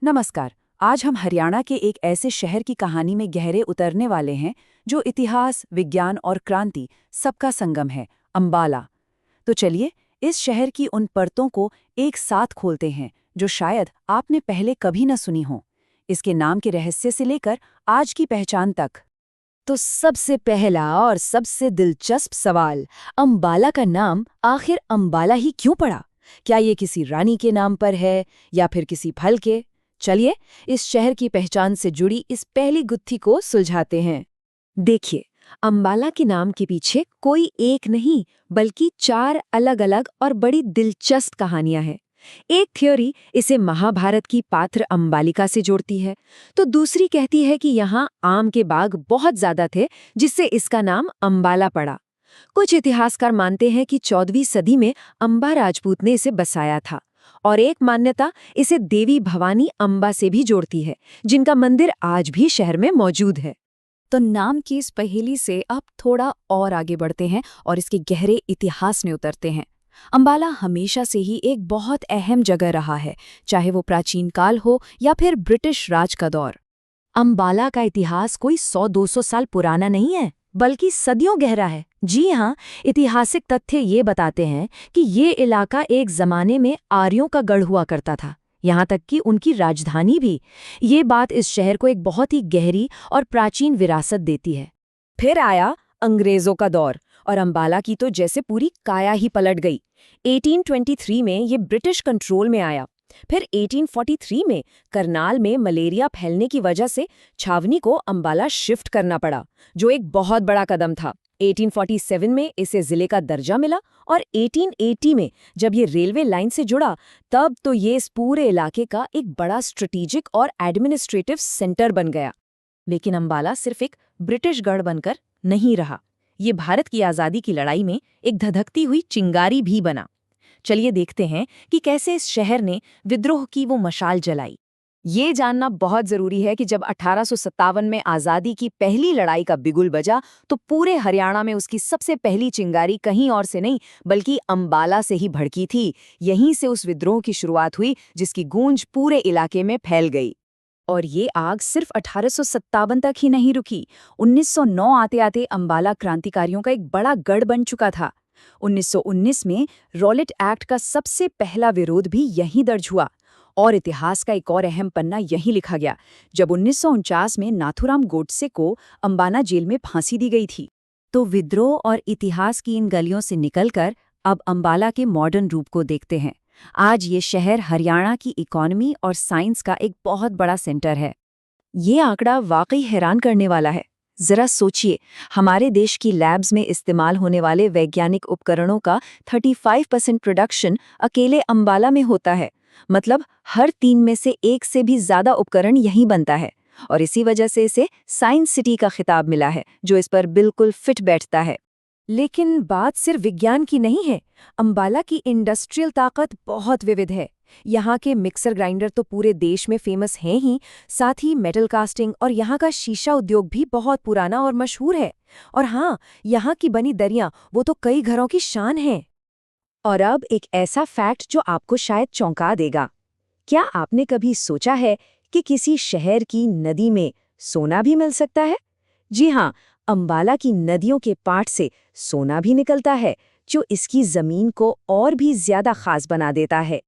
नमस्कार। आज हम हरियाणा के एक ऐसे शहर की कहानी में गहरे उतरने वाले हैं जो इतिहास, विज्ञान और क्रांति सबका संगम है, अंबाला। तो चलिए इस शहर की उन परतों को एक साथ खोलते हैं जो शायद आपने पहले कभी न सुनी हो, इसके नाम के रहस्य से लेकर आज की पहचान तक। तो सबसे पहला और सबसे दिलचस्प सवाल, अंबाला का नाम आखिर अंबाला ही क्यों पड़ा? क्या ये किसी रानी के नाम पर है या फिर किसी फल के? चलिए इस शहर की पहचान से जुड़ी इस पहली गुत्थी को सुलझाते हैं। देखिए, अंबाला के नाम के पीछे कोई एक नहीं बल्कि चार अलग-अलग और बड़ी दिलचस्प कहानियां हैं। एक थ्योरी इसे महाभारत की पात्र अंबालिका से जोड़ती है, तो दूसरी कहती है कि यहाँ आम के बाग बहुत ज्यादा थे जिससे इसका नाम अंबाला पड़ा। कुछ इतिहासकार मानते हैं कि 14वीं सदी में अंबा राजपूत ने इसे बसाया था, और एक मान्यता इसे देवी भवानी अंबा से भी जोड़ती है, जिनका मंदिर आज भी शहर में मौजूद है। तो नाम की इस पहेली से अब थोड़ा और आगे बढ़ते हैं और इसके गहरे इतिहास में उतरते हैं। अंबाला हमेशा से ही एक बहुत अहम जगह रहा है, चाहे वो प्राचीन काल हो या फिर ब्रिटिश राज का दौर। अंबाला का इतिहास कोई 100-200 साल पुराना नहीं है, बल्कि सदियों गहरा है। जी हाँ, ऐतिहासिक तथ्य ये बताते हैं कि ये इलाका एक जमाने में आर्यों का गढ़ हुआ करता था, यहाँ तक कि उनकी राजधानी भी। ये बात इस शहर को एक बहुत ही गहरी और प्राचीन विरासत देती है। फिर आया अंग्रेजों का दौर और अंबाला की तो जैसे पूरी काया ही पलट गई। 1823 में ये ब्रिटिश कंट्रोल में आया। फिर 1843 में करनाल में मलेरिया फैलने की वजह से छावनी को अंबाला शिफ्ट करना पड़ा, जो एक बहुत बड़ा कदम था। 1847 में इसे जिले का दर्जा मिला और 1880 में जब ये रेलवे लाइन से जुड़ा, तब तो ये इस पूरे इलाके का एक बड़ा स्ट्रेटेजिक और एडमिनिस्ट्रेटिव सेंटर बन गया। लेकिन अंबाला सिर्फ एक ब्रिटिश गढ़ बनकर नहीं रहा, ये भारत की आज़ादी की लड़ाई में एक धधकती हुई चिंगारी भी बना। चलिए देखते हैं कि कैसे इस शहर ने विद्रोह की वो मशाल जलाई। ये जानना बहुत जरूरी है कि जब 1857 में आज़ादी की पहली लड़ाई का बिगुल बजा, तो पूरे हरियाणा में उसकी सबसे पहली चिंगारी कहीं और से नहीं बल्कि अंबाला से ही भड़की थी। यहीं से उस विद्रोह की शुरुआत हुई जिसकी गूंज पूरे इलाके में फैल गई। और ये आग सिर्फ 1857 तक ही नहीं रुकी। 1909 आते-आते अंबाला क्रांतिकारियों का एक बड़ा गढ़ बन चुका था। 1919 में रॉलेट एक्ट का सबसे पहला विरोध भी यहीं दर्ज हुआ, और इतिहास का एक और अहम पन्ना यहीं लिखा गया जब 1949 में नाथूराम गोडसे को अंबाला जेल में फांसी दी गई थी। तो विद्रोह और इतिहास की इन गलियों से निकलकर अब अंबाला के मॉडर्न रूप को देखते हैं। आज ये शहर हरियाणा की इकोनॉमी और साइंस का एक बहुत बड़ा सेंटर है। ये आंकड़ा वाकई हैरान करने वाला है। जरा सोचिए, हमारे देश की लैब्स में इस्तेमाल होने वाले वैज्ञानिक उपकरणों का 35% प्रोडक्शन अकेले अंबाला में होता है। मतलब हर 3 में से 1 से भी ज्यादा उपकरण यहीं बनता है, और इसी वजह से इसे साइंस सिटी का खिताब मिला है, जो इस पर बिल्कुल फिट बैठता है। लेकिन बात सिर्फ विज्ञान की नहीं है। अंबाला की इंडस्ट्रियल ताकत बहुत विविध है। यहाँ के मिक्सर ग्राइंडर तो पूरे देश में फेमस हैं ही, साथ ही मेटल कास्टिंग और यहाँ का शीशा उद्योग भी बहुत पुराना और मशहूर है। और हाँ, यहाँ की बनी दरियाँ वो तो कई घरों की शान है। और अब एक ऐसा फैक्ट जो आपको शायद चौंका देगा। क्या आपने कभी सोचा है कि किसी शहर की नदी में सोना भी मिल सकता है? जी हाँ, अंबाला की नदियों के पाट से सोना भी निकलता है, जो इसकी जमीन को और भी ज्यादा खास बना देता है।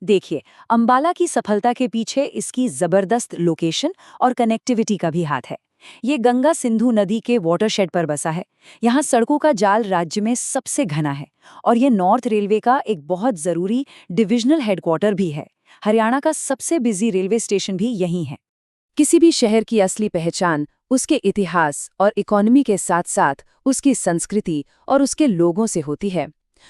देखिए, अंबाला की सफलता के पीछे इसकी जबरदस्त लोकेशन और कनेक्टिविटी का भी हाथ है। ये गंगा सिंधु नदी के वाटरशेड पर बसा है। यहाँ सड़कों का जाल राज्य में सबसे घना है, और ये नॉर्थ रेलवे का एक बहुत जरूरी डिविजनल हेडक्वार्टर भी है। हरियाणा का सबसे बिजी रेलवे स्टेशन भी यहीं है। किसी भी शहर की असली पहचान उसके इतिहास और इकोनॉमी के साथ-साथ उसकी संस्कृति और उसके लोगों से होती है।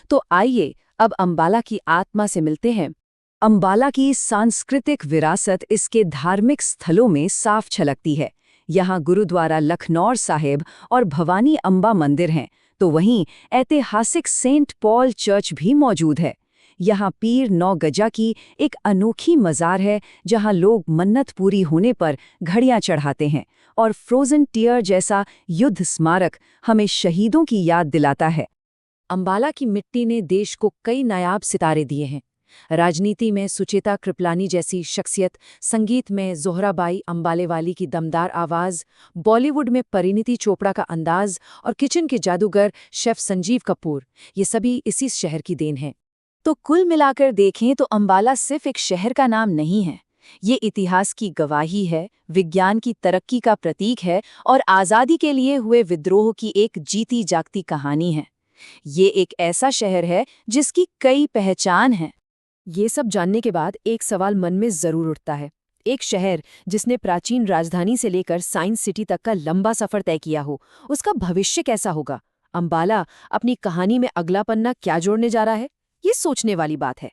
तो आइए अब अंबाला की आत्मा से मिलते हैं। अंबाला की सांस्कृतिक विरासत इसके धार्मिक स्थलों में साफ झलकती है। यहाँ गुरुद्वारा लखनौर साहिब और भवानी अंबा मंदिर हैं, तो वहीं ऐतिहासिक सेंट पॉल चर्च भी मौजूद है। यहाँ पीर 9 गजा की एक अनोखी मज़ार है, जहाँ लोग मन्नत पूरी होने पर घड़ियाँ चढ़ाते हैं, और फ्रोजन टीयर जैसा युद्ध स्मारक हमें शहीदों की याद दिलाता है। अंबाला की मिट्टी ने देश को कई नायाब सितारे दिए हैं। राजनीति में सुचेता कृपलानी जैसी शख्सियत, संगीत में ज़ोहराबाई अंबालेवाली की दमदार आवाज़, बॉलीवुड में परिणीति चोपड़ा का अंदाज और किचन के जादूगर शेफ संजीव कपूर, ये सभी इसी शहर की देन है। तो कुल मिलाकर देखें तो अंबाला सिर्फ एक शहर का नाम नहीं है, ये इतिहास की गवाही है, विज्ञान की तरक्की का प्रतीक है और आज़ादी के लिए हुए विद्रोह की एक जीती जागती कहानी है। ये एक ऐसा शहर है जिसकी कई पहचान है। ये सब जानने के बाद एक सवाल मन में जरूर उठता है। एक शहर जिसने प्राचीन राजधानी से लेकर साइंस सिटी तक का लंबा सफर तय किया हो, उसका भविष्य कैसा होगा? अंबाला अपनी कहानी में अगला पन्ना क्या जोड़ने जा रहा है? ये सोचने वाली बात है।